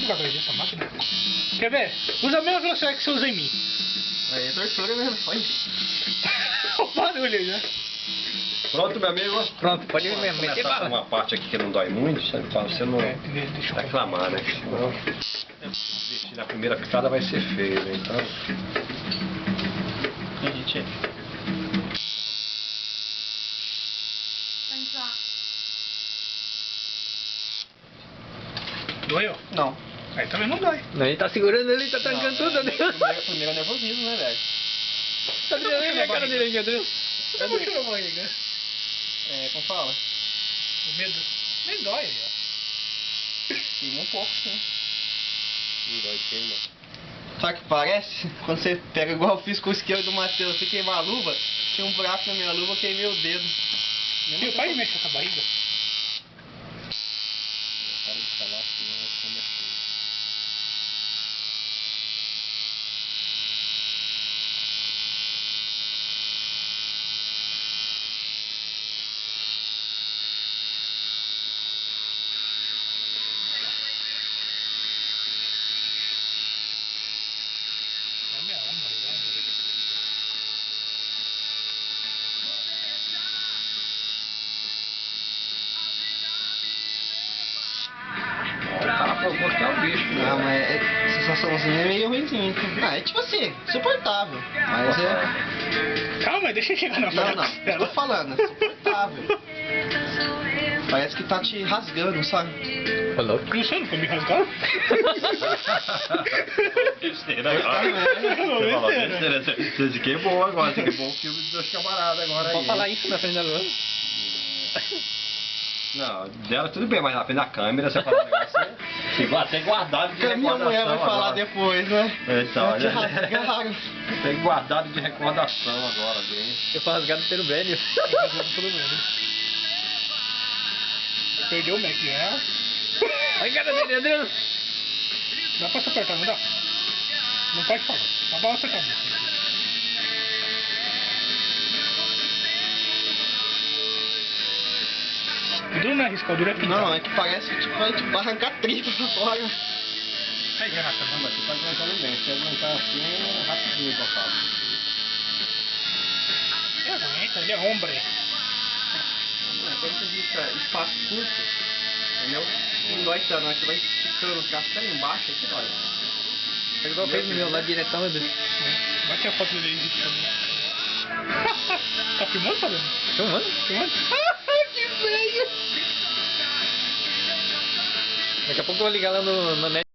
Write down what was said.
ficar atrás dessa máquina. Quer ver? Usa a mesma velocidade que você usa em mim. Aí é tortura mesmo, olha. O barulho aí, né? Pronto, meu amigo? Pronto, pode mesmo meter Começar bala. uma parte aqui que não dói muito, sabe? Pra você não Deixa eu reclamar, né? Senão, na primeira picada vai ser feio, né? Então... Gente, Doeu? não. Aí também não dói. Não, ele tá segurando ele, tá trancando tudo, Adriano. Primeiro é nervosismo, né, velho? Adriano, olha a cara dele aqui, Adriano. Você tá puxando a barriga? É, como fala? O medo? Nem dói aí, ó. Queima um pouco, sim. Não dói, queima. Sabe o que parece? Quando você pega igual eu fiz com o isqueiro do Matheus, você queimar a luva, tinha um buraco na minha luva, eu queimei o dedo. Tio, para de mexer essa barriga. Para de falar, senão vai comer feio. É minha alma, né? O cara provou que é o bicho, né? Não, mas a sensaçãozinha é meio ruimzinha. Ah, é tipo assim, suportável. Mas é. Calma, deixa eu chegar na Não, não, frente eu tô falando, é suportável. Parece que tá te rasgando, sabe? Falou. Você não foi me rasgar? Besteira agora. Você falou besteira. Você queimou agora, você queimou o filme dos dois camaradas agora aí. Pode falar isso na frente da Luana. Não, dela tudo bem, mas na frente da câmera você fala um negócio igual até guardado de Que a minha recordação mulher vai falar agora. depois, né? Então, Te rasgaram. tem guardado de recordação agora, bem. Eu fui rasgado pelo Brênio. Perdeu o Mac, né? Olha a cara dele, Adriano. Dá pra se apertar, não dá? Não pode falar. Dá pra acertar muito. O duro não é riscar, o duro é pintar. Não, é que parece que tipo, vai tipo, arrancar tripa pra fora. Aí, Renata, Não, mas você tá aguentando bem. Se aguentar assim, é rapidinho que eu falo. ele aguenta, ele é hombre. Quando você fica espaço curto, entendeu? Não dói tanto, mas você vai esticando os braços até lá embaixo, aí que dói. Ele igual fez no meu lado diretão, Adriano. Bate a foto dele aí, também. Tá filmando, Fabiano? Filmando? Filmando? Que feio! Daqui a pouco eu vou ligar lá no net.